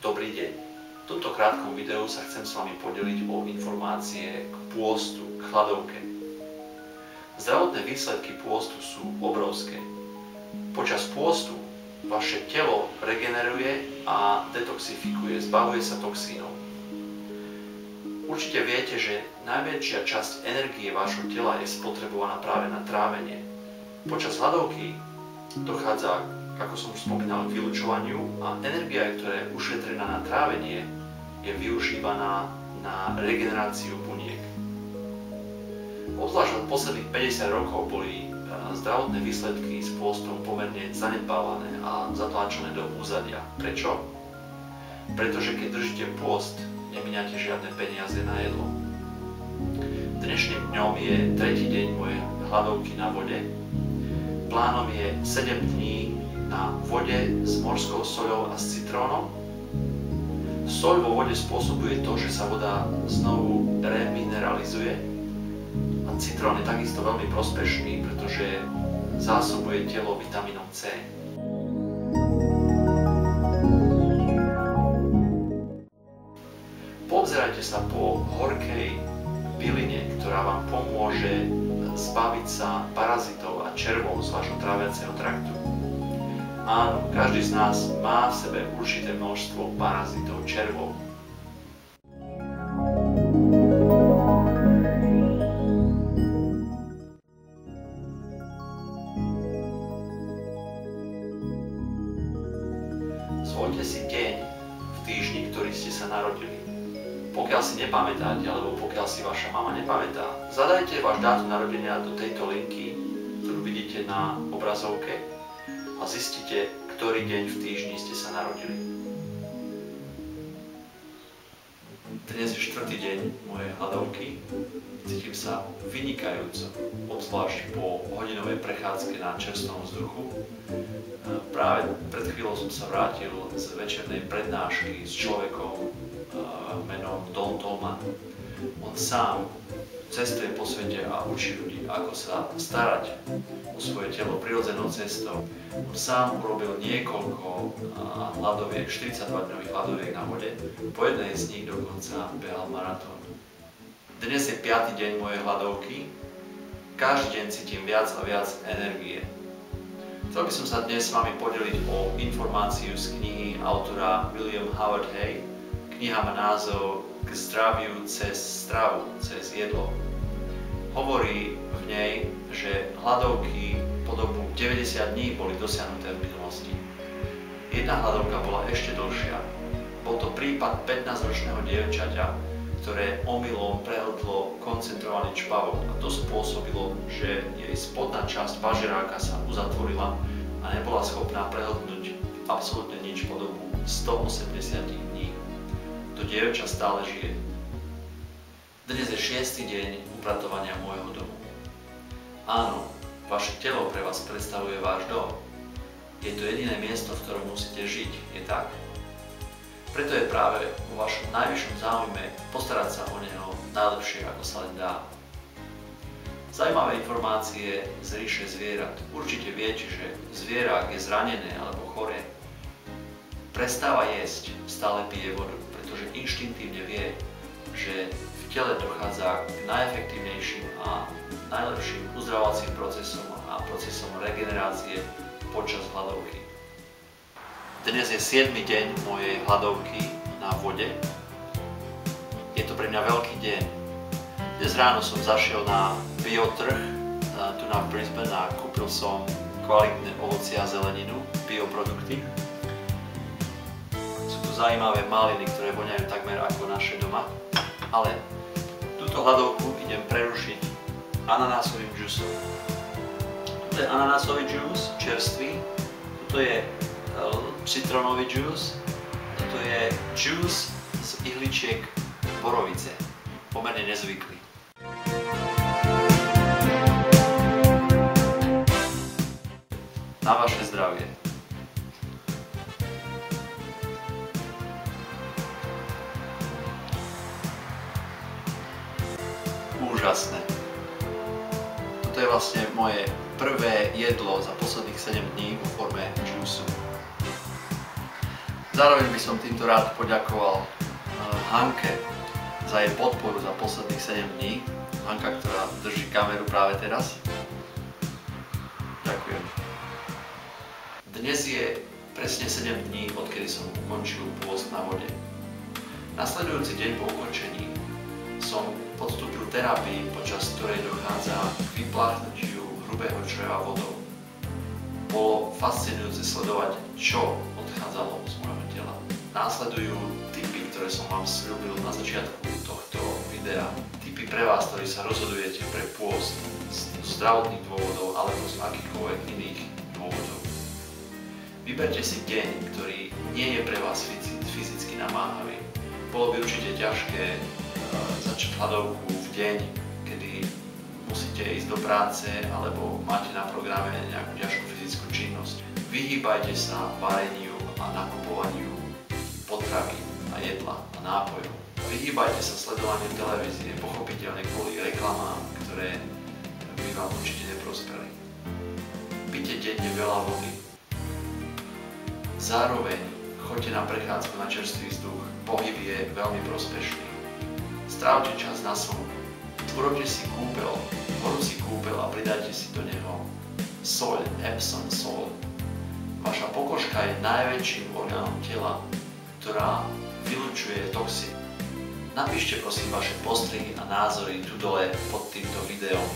Dobrý deň. V tomto krátkom videu sa chcem s vami podeliť o informácie k pôstu, k hladovke. Zdravotné výsledky pôstu sú obrovské. Počas pôstu vaše telo regeneruje a detoxifikuje, zbavuje sa toxínov. Určite viete, že najväčšia časť energie vášho tela je spotrebovaná práve na trávenie. Počas hladovky dochádza, ako som už spomínal, k vylučovaniu a energia, ktorá je ušetrená na trávenie, je využívaná na regeneráciu buniek. Obzvlášť od posledných 50 rokov boli zdravotné výsledky s pôstom pomerne zanedbávané a zatláčané do úzadia. Prečo? Pretože keď držíte pôst, nemíňate žiadne peniaze na jedlo. Dnešným dňom je tretí deň mojej hladovky na vode. Plánom je 7 dní na vode s morskou soľou a s citrónom. Soľ vo vode spôsobuje to, že sa voda znovu remineralizuje a citrón je takisto veľmi prospešný, pretože zásobuje telo vitamínom C. Poobzerajte sa po horkej byline, ktorá vám pomôže zbaviť sa parazitov a červov z vášho tráviaceho traktu. Áno, každý z nás má v sebe určité množstvo parazitov, červov. Zvoľte si deň v týždni, ktorý ste sa narodili. Pokiaľ si nepamätáte, alebo pokiaľ si vaša mama nepamätá, zadajte váš dátum narodenia do tejto linky, ktorú vidíte na obrazovke, a zistite, ktorý deň v týždni ste sa narodili. Dnes je 4. deň mojej hladovky. Cítim sa vynikajúco, obzvlášť po hodinovej prechádzke na čerstvom vzduchu. Práve pred chvíľou som sa vrátil z večernej prednášky s človekom menom Don Tolman. On sám cestuje po svete a učí ľudí, ako sa starať o svoje telo prirodzenou cestou. On sám urobil niekoľko hladoviek, 42-dňových hladoviek na vode. Po jednej z nich dokonca behal maratón. Dnes je 5. deň mojej hladovky. Každý deň cítim viac a viac energie. Chcel by som sa dnes s vami podeliť o informáciu z knihy autora William Howard Hay. Kniha má názov K zdraviu cez stravu, cez jedlo. Hovorí v nej, že hladovky po dobu 90 dní boli dosiahnuté v minulosti. Jedna hladovka bola ešte dlhšia. Bol to prípad 15-ročného dievčaťa, ktoré omylom prehltlo koncentrovaný čpavok a to spôsobilo, že jej spodná časť pažeráka sa uzatvorila a nebola schopná prehltnúť absolútne nič po dobu 180 dní. To dievča stále žije. Dnes je 6. deň upratovania môjho domu. Áno, vaše telo pre vás predstavuje váš dom. Je to jediné miesto, v ktorom musíte žiť, je tak? Preto je práve vo vašom najvyššom záujme postarať sa o neho najlepšie, ako sa len dá. Zaujímavé informácie z ríše zvierat. Určite viete, že zviera, ak je zranené alebo choré, prestáva jesť, stále pije vodu, pretože inštinktívne vie, že v tele dochádza k najefektívnejším a najlepším uzdravovacím procesom a procesom regenerácie počas hladovky. Dnes je 7. deň mojej hladovky na vode. Je to pre mňa veľký deň. Dnes ráno som zašiel na biotrh tu na Brisbane a kúpil som kvalitné ovocie a zeleninu, bioprodukty. Sú tu zaujímavé maliny, ktoré voňajú takmer ako naše doma. Ale túto hladovku idem prerušiť ananásovým džusom. Toto je ananásový džus, čerstvý. Toto je citrónový džus. Toto je džus z ihličiek borovice. Pomerne nezvyklý. Na vaše zdravie. Úžasné. Toto je vlastne moje prvé jedlo za posledných 7 dní vo forme džúsu. Zároveň by som týmto rád poďakoval Hanke za jej podporu za posledných 7 dní. Hanka, ktorá drží kameru práve teraz. Ďakujem. Dnes je presne 7 dní, odkedy som ukončil pôst na vode. Nasledujúci deň po ukončení som podstúpil terapii, počas ktorej dochádza k vypláchnutiu hrubého čreva vodou. Bolo fascinujúce sledovať, čo odchádzalo z môjho tela. Následujú tipy, ktoré som vám sľúbil na začiatku tohto videa. Tipy pre vás, ktorí sa rozhodujete pre pôst z zdravotných dôvodov alebo z akýchkoľvek iných dôvodov. Vyberte si deň, ktorý nie je pre vás fyzicky namáhavý. Bolo by určite ťažké začať hladovku v deň, kedy musíte ísť do práce alebo máte na programe nejakú ťažkú fyzickú činnosť. Vyhýbajte sa vareniu a nakupovaniu potravy a jedla a nápojov. Vyhýbajte sa sledovaniu televízie, pochopiteľne kvôli reklamám, ktoré by vám určite neprospeli. Pite denne veľa vody. Zároveň choďte na prechádzku na čerstvý vzduch. Pohyb je veľmi prospešný. Strávte čas na slnku. Urobte si kúpeľ, horúci kúpeľ a pridajte si do neho soľ, Epsom sol. Vaša pokožka je najväčším orgánom tela, ktorá vylučuje toxíny. Napíšte prosím vaše postrehy a názory tu dole pod týmto videom.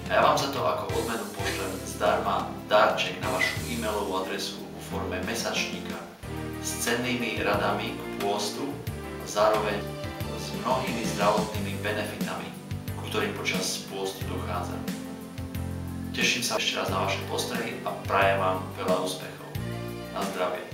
A ja vám za to ako odmenu pošlem zdarma darček na vašu e-mailovú adresu vo forme mesačníka s cennými radami k pôstu a zároveň s mnohými zdravotnými benefitami, ku ktorým počas pôstu dochádza. Teším sa ešte raz na vaše postrehy a prajem vám veľa úspechov. Na zdravie.